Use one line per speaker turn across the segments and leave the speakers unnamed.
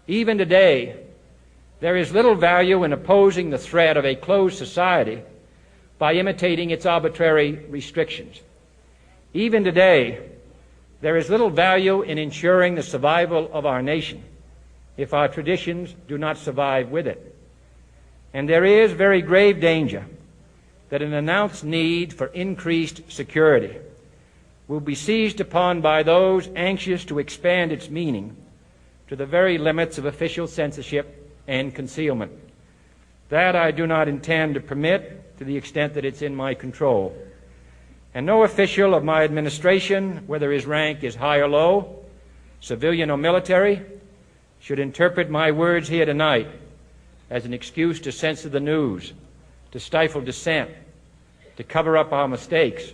Even today, there is little value in opposing the threat of a closed society by imitating its arbitrary restrictions. Even today, there is little value in ensuring the survival of our nation if our traditions do not survive with it. And there is very grave danger that an announced need for increased security will be seized upon by those anxious to expand its meaning to the very limits of official censorship and concealment. That I do not intend to permit to the extent that it's in my control. And no official of my administration, whether his rank is high or low, civilian or military, should interpret my words here tonight as an excuse to censor the news, to stifle dissent, to cover up our mistakes.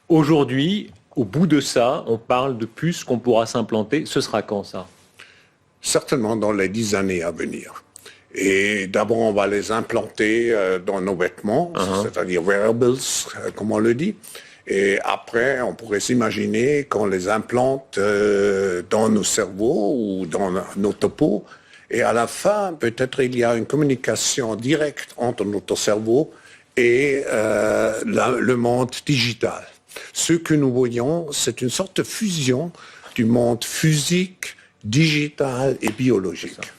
Aujourd'hui, au bout de ça, on parle de puces qu'on pourra s'implanter. Ce sera quand, ça?
Certainement dans les 10 années à venir. Et d'abord, on va les implanter dans nos vêtements, c'est-à-dire wearables, comme on le dit. Et après, on pourrait s'imaginer qu'on les implante dans nos cerveaux ou dans notre peau. Et à la fin, peut-être il y a une communication directe entre notre cerveau et le monde digital. Ce que nous voyons, c'est une sorte de fusion du monde physique, digital et biologique.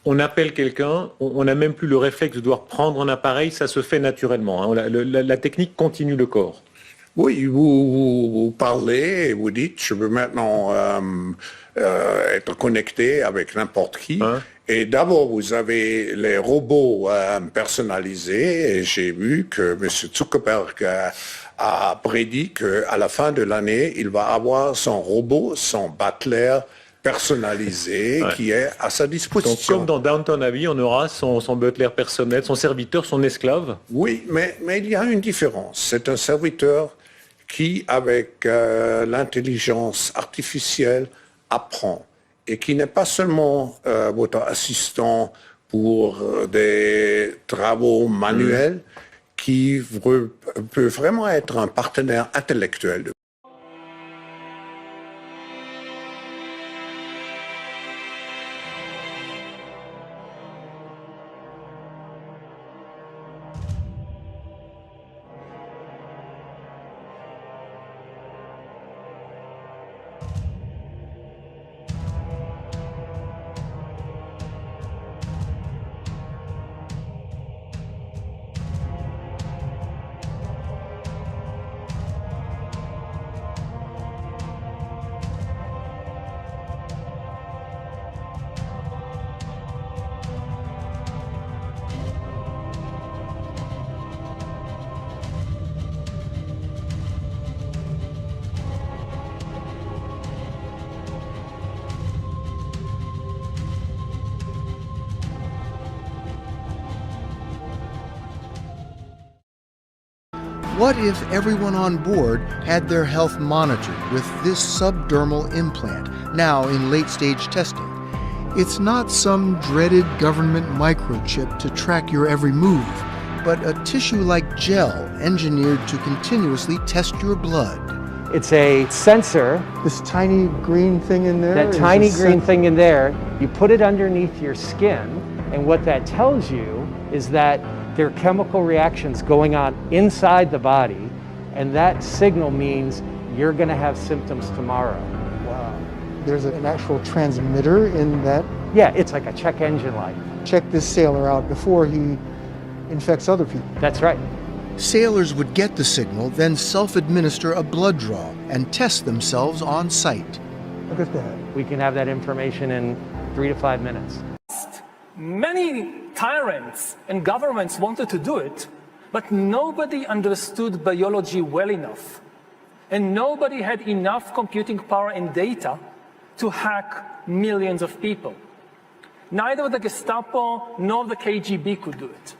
On appelle quelqu'un, on n'a même plus le réflexe de devoir prendre un appareil, ça se fait naturellement. Hein. La technique continue le corps.
Oui, vous parlez et vous dites, je veux maintenant être connecté avec n'importe qui. Hein? Et d'abord, vous avez les robots personnalisés. Et j'ai vu que M. Zuckerberg a prédit qu'à la fin de l'année, il va avoir son robot, son butler personnalisé qui est à sa disposition.
Donc, comme dans Downton Abbey, on aura son butler personnel, son serviteur, son esclave.
Oui, mais il y a une différence. C'est un serviteur qui, avec l'intelligence artificielle, apprend et qui n'est pas seulement votre assistant pour des travaux manuels, qui peut vraiment être un partenaire intellectuel.
What if everyone on board had their health monitored with this subdermal implant, now in late-stage testing? It's not some dreaded government microchip to track your every move, but a tissue-like gel engineered to continuously test your blood.
It's a sensor.
This tiny green thing in there?
That tiny green thing in there, you put it underneath your skin, and what that tells you is that there are chemical reactions going on inside the body, and that signal means you're going to have symptoms tomorrow.
Wow. There's an actual transmitter in that?
Yeah, it's like a check engine light.
Check this sailor out before he infects other people.
That's right.
Sailors would get the signal, then self-administer a blood draw and test themselves on site. Look at that.
We can have that information in 3 to 5 minutes.
Many tyrants and governments wanted to do it, but nobody understood biology well enough. And nobody had enough computing power and data to hack millions of people. Neither the Gestapo nor the KGB could do it.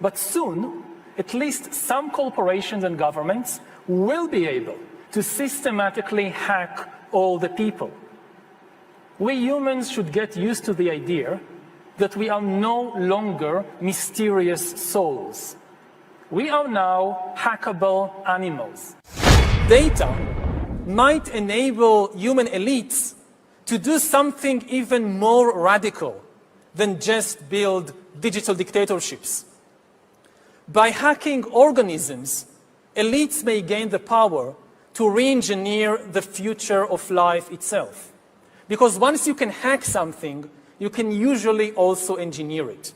But soon, at least some corporations and governments will be able to systematically hack all the people. We humans should get used to the idea that we are no longer mysterious souls. We are now hackable animals. Data might enable human elites to do something even more radical than just build digital dictatorships. By hacking organisms, elites may gain the power to re-engineer the future of life itself. Because once you can hack something, you can usually also engineer it.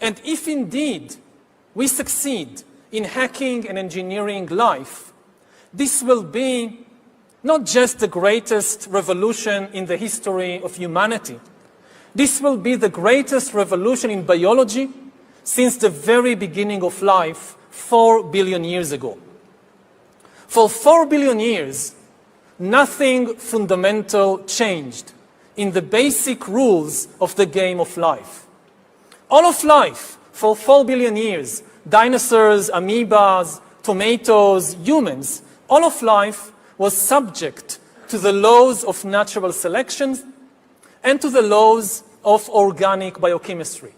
And if indeed we succeed in hacking and engineering life, this will be not just the greatest revolution in the history of humanity. This will be the greatest revolution in biology since the very beginning of life 4 billion years ago. For 4 billion years, nothing fundamental changed in the basic rules of the game of life. All of life, for 4 billion years, dinosaurs, amoebas, tomatoes, humans, all of life was subject to the laws of natural selection and to the laws of organic biochemistry.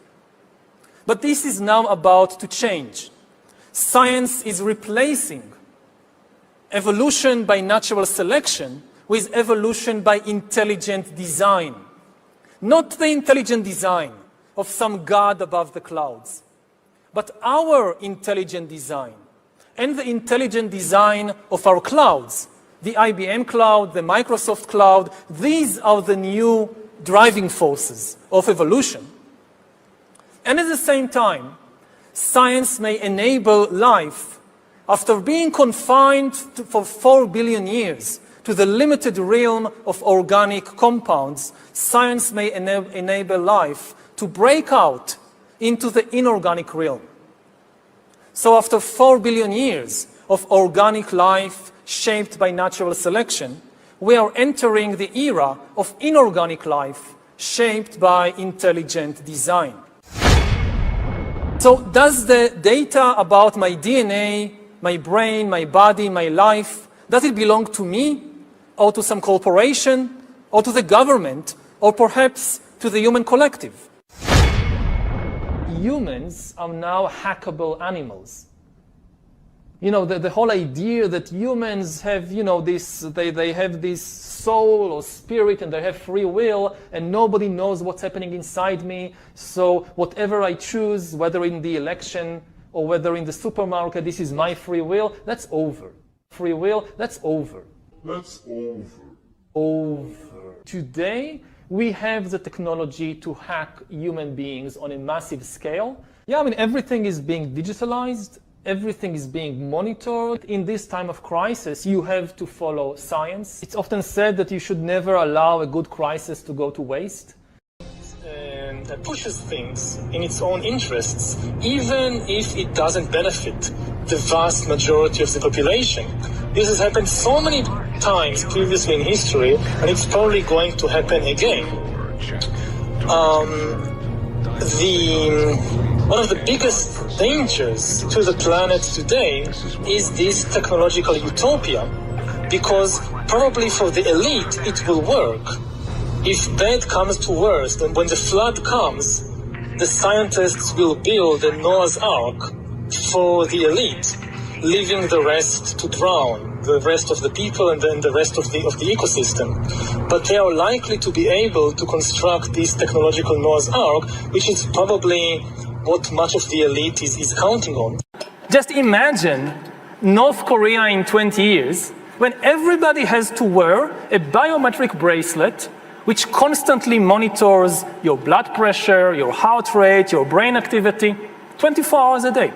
But this is now about to change. Science is replacing evolution by natural selection with evolution by intelligent design. Not the intelligent design of some god above the clouds, but our intelligent design and the intelligent design of our clouds, the IBM cloud, the Microsoft cloud. These are the new driving forces of evolution. And at the same time, science may enable life, after being confined for 4 billion years to the limited realm of organic compounds, science may enable life to break out into the inorganic realm. So after 4 billion years of organic life shaped by natural selection, we are entering the era of inorganic life shaped by intelligent design. So does the data about my DNA, my brain, my body, my life, does it belong to me or to some corporation or to the government or perhaps to the human collective? Humans are now hackable animals. You know, the whole idea that humans have, you know, they have this soul or spirit and they have free will and nobody knows what's happening inside me. So whatever I choose, whether in the election or whether in the supermarket, this is my free will, that's over. Free will, that's over.
That's over.
Over. Today, we have the technology to hack human beings on a massive scale. Yeah, I mean, everything is being digitalized. Everything is being monitored. In this time of crisis, you have to follow science. It's often said that you should never allow a good crisis to go to waste. That pushes things in its own interests, even if it doesn't benefit the vast majority of the population. This has happened so many times previously in history, and it's probably going to happen again. One of the biggest dangers to the planet today is this technological utopia, because probably for the elite it will work. If bad comes to worst, and when the flood comes, the scientists will build a Noah's Ark for the elite, leaving the rest to drown, the rest of the people and then the rest of the ecosystem. But they are likely to be able to construct this technological Noah's Ark, which is probably what much of the elite is counting on. Just imagine North Korea in 20 years, when everybody has to wear a biometric bracelet which constantly monitors your blood pressure, your heart rate, your brain activity, 24 hours a day.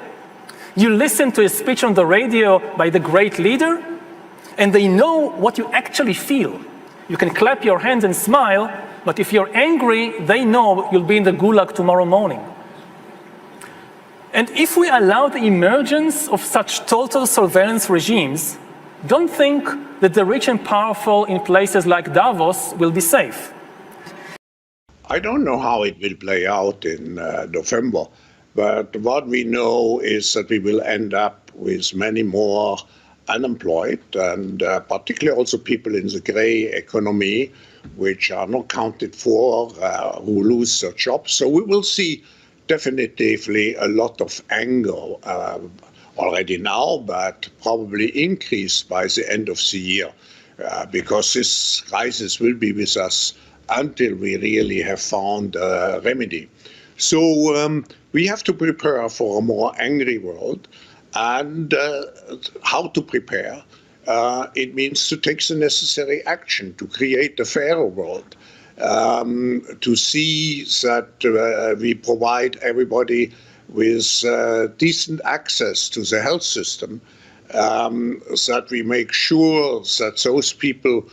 You listen to a speech on the radio by the great leader, and they know what you actually feel. You can clap your hands and smile, but if you're angry, they know you'll be in the gulag tomorrow morning. And if we allow the emergence of such total surveillance regimes, don't think that the rich and powerful in places like Davos will be safe.
I don't know how it will play out in November, but what we know is that we will end up with many more unemployed, and particularly also people in the grey economy, which are not counted for, who lose their jobs. So we will see definitively a lot of anger already now, but probably increased by the end of the year. because this crisis will be with us until we really have found a remedy. So we have to prepare for a more angry world. And how to prepare? It means to take the necessary action to create a fairer world, to see that we provide everybody with decent access to the health system, that we make sure that those people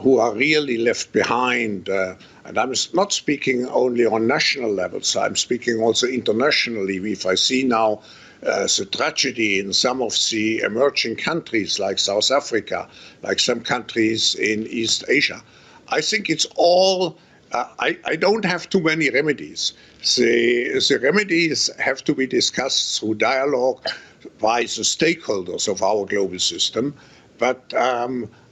who are really left behind, and I'm not speaking only on national levels, I'm speaking also internationally. If I see now the tragedy in some of the emerging countries like South Africa, like some countries in East Asia, I think it's all, I don't have too many remedies. The remedies have to be discussed through dialogue by the stakeholders of our global system, but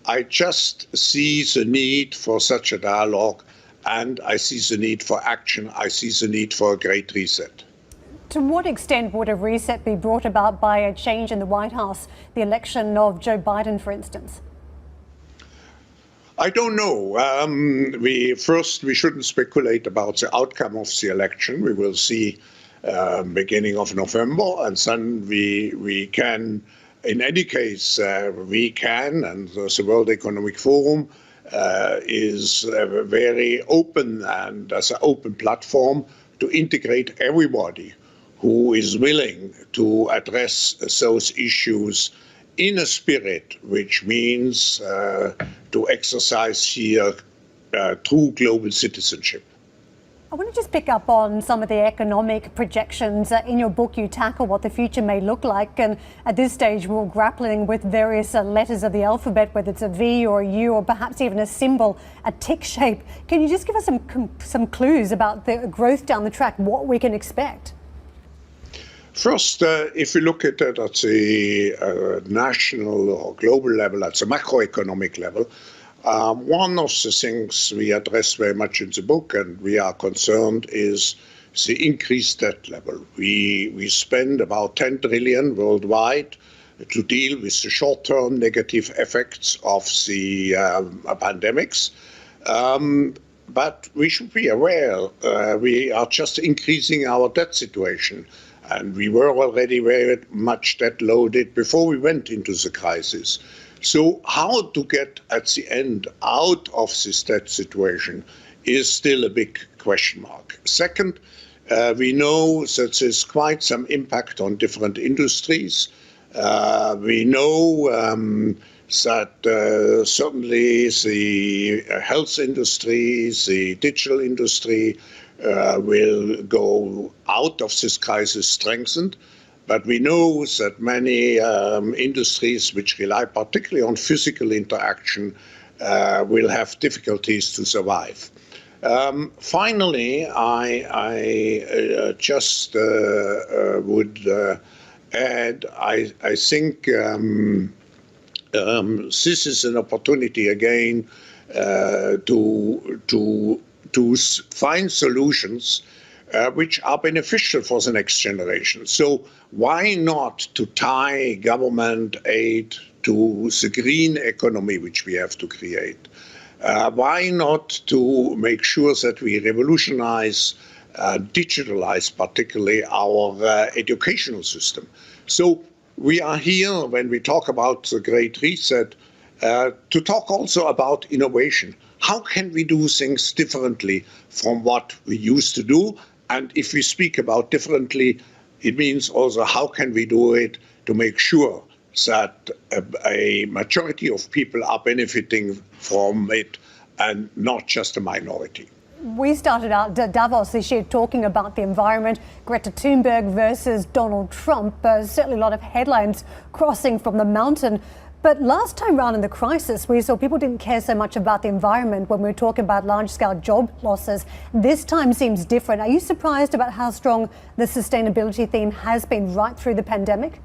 I just see the need for such a dialogue, and I see the need for action. I see the need for a great reset.
To what extent would a reset be brought about by a change in the White House, the election of Joe Biden, for instance?
I don't know. We shouldn't speculate about the outcome of the election. We will see beginning of November, and then we can, in any case, we can, and the World Economic Forum is very open and as an open platform to integrate everybody who is willing to address those issues in a spirit, which means to exercise here true global citizenship.
I want to just pick up on some of the economic projections. In your book, you tackle what the future may look like. And at this stage, we're grappling with various letters of the alphabet, whether it's a V or a U or perhaps even a symbol, a tick shape. Can you just give us some clues about the growth down the track, what we can expect?
First, if we look at it at the national or global level, at the macroeconomic level, one of the things we address very much in the book and we are concerned is the increased debt level. We spend about 10 trillion worldwide to deal with the short-term negative effects of the pandemics. But we should be aware we are just increasing our debt situation. And we were already very much debt loaded before we went into the crisis. So how to get at the end out of this debt situation is still a big question mark. Second, we know that there's quite some impact on different industries. We know that certainly the health industry, the digital industry, will go out of this crisis strengthened. But we know that many industries which rely particularly on physical interaction will have difficulties to survive. Finally, I just would add, I think this is an opportunity again to find solutions which are beneficial for the next generation. So why not to tie government aid to the green economy which we have to create? Why not to make sure that we revolutionize, digitalize particularly our educational system? So we are here, when we talk about the Great Reset, to talk also about innovation. How can we do things differently from what we used to do? And if we speak about differently, it means also how can we do it to make sure that a majority of people are benefiting from it and not just a minority.
We started out Davos this year talking about the environment, Greta Thunberg versus Donald Trump. Certainly a lot of headlines crossing from the mountain. But last time round in the crisis, we saw people didn't care so much about the environment when we were talking about large-scale job losses. This time seems different. Are you surprised about how strong the sustainability theme has been right through the pandemic?